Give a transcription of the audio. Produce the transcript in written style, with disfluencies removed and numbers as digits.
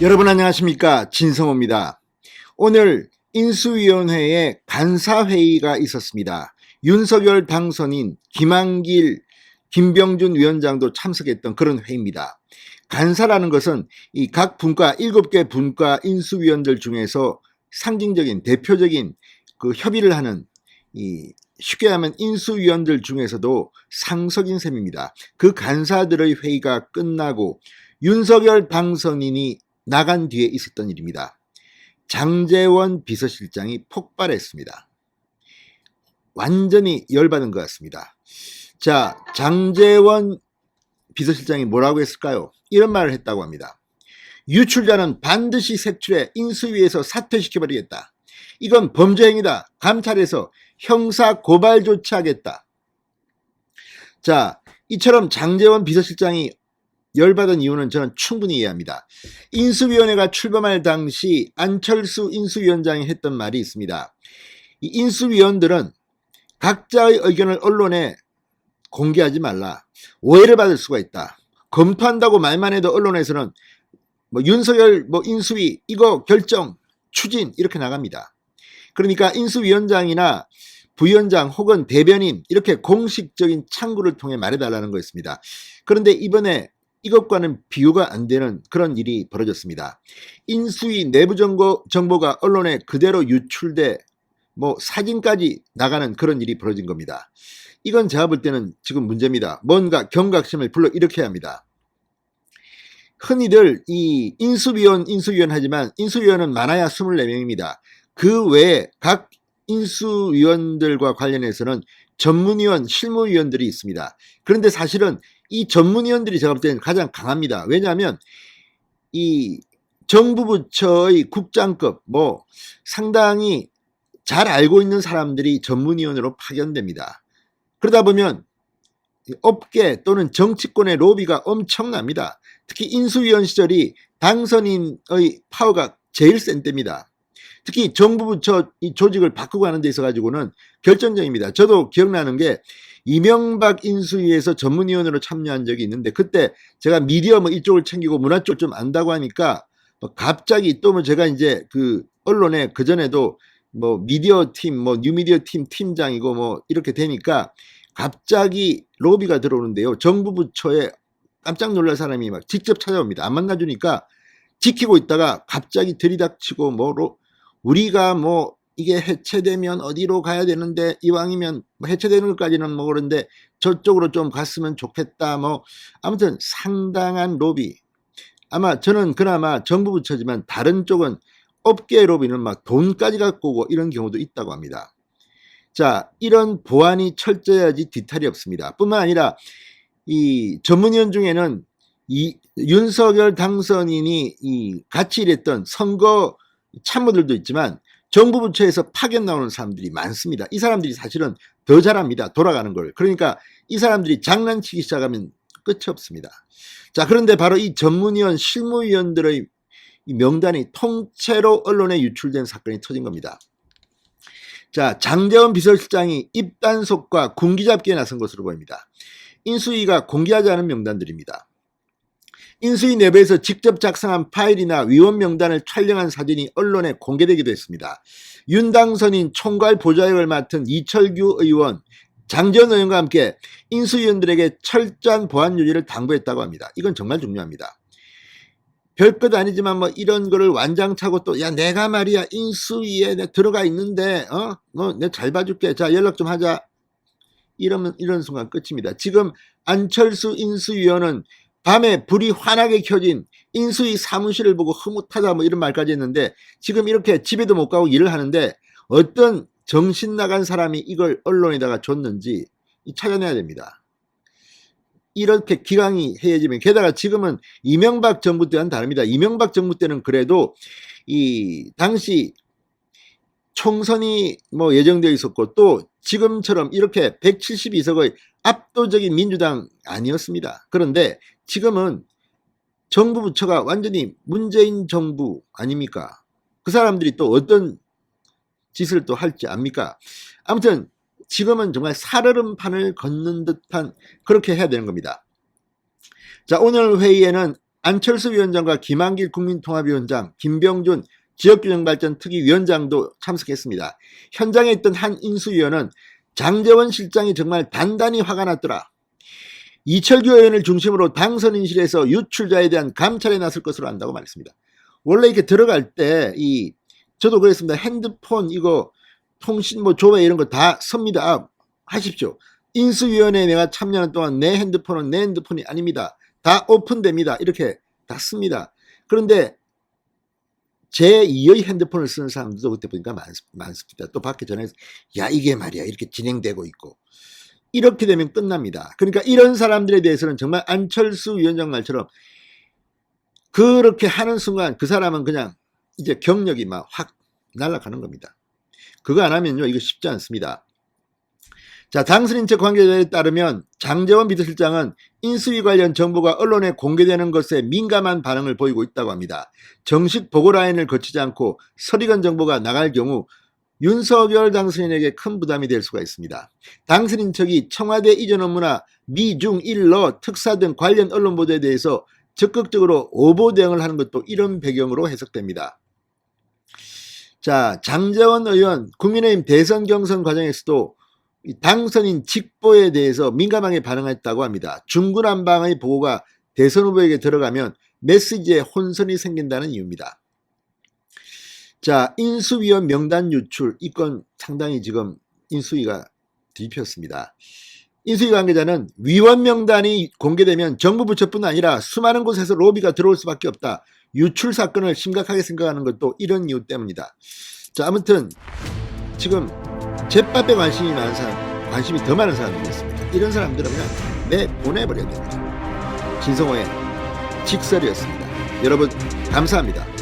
여러분 안녕하십니까, 진성호입니다. 오늘 인수위원회에 간사회의가 있었습니다. 윤석열 당선인 김한길, 김병준 위원장도 참석했던 그런 회의입니다. 간사라는 것은 이 각 분과 7개 분과 인수위원들 중에서 상징적인 대표적인 그 협의를 하는, 쉽게 하면 인수위원들 중에서도 상석인 셈입니다. 그 간사들의 회의가 끝나고 윤석열 당선인이 나간 뒤에 있었던 일입니다. 장제원 비서실장이 폭발했습니다. 완전히 열받은 것 같습니다. 자, 장제원 비서실장이 뭐라고 했을까요? 이런 말을 했다고 합니다. 유출자는 반드시 색출해 인수위에서 사퇴시켜버리겠다. 이건 범죄행위다. 감찰해서 형사 고발 조치하겠다. 자, 이처럼 장제원 비서실장이 열받은 이유는 저는 충분히 이해합니다. 인수위원회가 출범할 당시 안철수 인수위원장이 했던 말이 있습니다. 이 인수위원들은 각자의 의견을 언론에 공개하지 말라. 오해를 받을 수가 있다. 검토한다고 말만 해도 언론에서는 윤석열 인수위 이거 결정 추진 이렇게 나갑니다. 그러니까 인수위원장이나 부위원장 혹은 대변인 이렇게 공식적인 창구를 통해 말해달라는 거였습니다. 그런데 이번에 이것과는 비교가 안 되는 그런 일이 벌어졌습니다. 인수위 내부 정보가 언론에 그대로 유출돼 사진까지 나가는 그런 일이 벌어진 겁니다. 이건 제가 볼 때는 지금 문제입니다. 뭔가 경각심을 불러일으켜야 합니다. 흔히들 이 인수위원 하지만 인수위원은 많아야 24명입니다. 그 외에 각 인수위원들과 관련해서는 전문위원, 실무위원들이 있습니다. 그런데 사실은 이 전문위원들이 제가 볼 때는 가장 강합니다. 왜냐하면 이 정부 부처의 국장급 상당히 잘 알고 있는 사람들이 전문위원으로 파견됩니다. 그러다 보면 업계 또는 정치권의 로비가 엄청납니다. 특히 인수위원 시절이 당선인의 파워가 제일 센 때입니다. 특히 정부 부처 이 조직을 바꾸고 하는 데 있어 가지고는 결정적입니다. 저도 기억나는 게 이명박 인수위에서 전문위원으로 참여한 적이 있는데 그때 제가 미디어 이쪽을 챙기고 문화 쪽 좀 안다고 하니까 갑자기 또 제가 이제 그 언론에 그전에도 미디어 팀, 뉴미디어 팀 팀장이고 이렇게 되니까 갑자기 로비가 들어오는데요. 정부 부처에 깜짝 놀랄 사람이 막 직접 찾아옵니다. 안 만나주니까 지키고 있다가 갑자기 들이닥치고 우리가 이게 해체되면 어디로 가야 되는데 이왕이면 해체되는 것까지는 그런데 저쪽으로 좀 갔으면 좋겠다. 아무튼 상당한 로비. 아마 저는 그나마 정부 부처지만 다른 쪽은 업계 로비는 막 돈까지 갖고 오고 이런 경우도 있다고 합니다. 자, 이런 보안이 철저해야지 뒤탈이 없습니다. 뿐만 아니라 이 전문위원 중에는 이 윤석열 당선인이 같이 일했던 선거 참모들도 있지만 정부 부처에서 파견 나오는 사람들이 많습니다. 이 사람들이 사실은 더 잘합니다. 돌아가는 걸. 그러니까 이 사람들이 장난치기 시작하면 끝이 없습니다. 자, 그런데 바로 이 전문위원, 실무위원들의 이 명단이 통째로 언론에 유출된 사건이 터진 겁니다. 자, 장제원 비서실장이 입단속과 군기잡기에 나선 것으로 보입니다. 인수위가 공개하지 않은 명단들입니다. 인수위 내부에서 직접 작성한 파일이나 위원 명단을 촬영한 사진이 언론에 공개되기도 했습니다. 윤 당선인 총괄 보좌역을 맡은 이철규 의원, 장제원 의원과 함께 인수위원들에게 철저한 보안 유지를 당부했다고 합니다. 이건 정말 중요합니다. 별것 아니지만 이런 거를 완장차고 또 내가 말이야 인수위에 들어가 있는데 내가 잘 봐줄게. 자, 연락 좀 하자. 이런 순간 끝입니다. 지금 안철수 인수위원은 밤에 불이 환하게 켜진 인수위 사무실을 보고 흐뭇하다 이런 말까지 했는데 지금 이렇게 집에도 못 가고 일을 하는데 어떤 정신 나간 사람이 이걸 언론에다가 줬는지 찾아내야 됩니다. 이렇게 기강이 해야지면 게다가 지금은 이명박 정부 때와는 다릅니다. 이명박 정부 때는 그래도 이 당시 총선이 예정되어 있었고 또 지금처럼 이렇게 172석의 압도적인 민주당 아니었습니다. 그런데 지금은 정부 부처가 완전히 문재인 정부 아닙니까? 그 사람들이 또 어떤 짓을 또 할지 압니까? 아무튼 지금은 정말 살얼음판을 걷는 듯한 그렇게 해야 되는 겁니다. 자, 오늘 회의에는 안철수 위원장과 김한길 국민통합위원장, 김병준 지역균형발전특위위원장도 참석했습니다. 현장에 있던 한 인수위원은 장제원 실장이 정말 단단히 화가 났더라. 이철규 의원을 중심으로 당선인실에서 유출자에 대한 감찰에 나설 것으로 안다고 말했습니다. 원래 이렇게 들어갈 때 저도 그랬습니다. 핸드폰 이거 통신 조회 이런 거 다 섭니다. 하십시오. 인수위원회에 내가 참여하는 동안 내 핸드폰은 내 핸드폰이 아닙니다. 다 오픈됩니다. 이렇게 다 씁니다. 그런데 제2의 핸드폰을 쓰는 사람들도 그때 보니까 많습니다. 또 밖에 전화해서 야 이게 말이야 이렇게 진행되고 있고 이렇게 되면 끝납니다. 그러니까 이런 사람들에 대해서는 정말 안철수 위원장 말처럼 그렇게 하는 순간 그 사람은 그냥 이제 경력이 막 확 날아가는 겁니다. 그거 안 하면요 이거 쉽지 않습니다. 자, 당선인 측 관계자에 따르면 장제원 비서실장은 인수위 관련 정보가 언론에 공개되는 것에 민감한 반응을 보이고 있다고 합니다. 정식 보고 라인을 거치지 않고 서리건 정보가 나갈 경우 윤석열 당선인에게 큰 부담이 될 수가 있습니다. 당선인 측이 청와대 이전 업무나 미중 일러 특사 등 관련 언론 보도에 대해서 적극적으로 오보 대응을 하는 것도 이런 배경으로 해석됩니다. 자, 장제원 의원 국민의힘 대선 경선 과정에서도 당선인 직보에 대해서 민감하게 반응했다고 합니다. 중구난방의 보고가 대선 후보에게 들어가면 메시지에 혼선이 생긴다는 이유입니다. 자, 인수위원 명단 유출, 이 건 상당히 지금 인수위가 뒤집혔습니다. 인수위 관계자는 위원 명단이 공개되면 정부 부처뿐 아니라 수많은 곳에서 로비가 들어올 수밖에 없다. 유출 사건을 심각하게 생각하는 것도 이런 이유 때문이다. 자, 아무튼 지금 제밥에 관심이 많은 사람, 관심이 더 많은 사람들이 있습니다. 이런 사람들은 그냥 내보내버려야 됩니다. 진성호의 직설이었습니다. 여러분 감사합니다.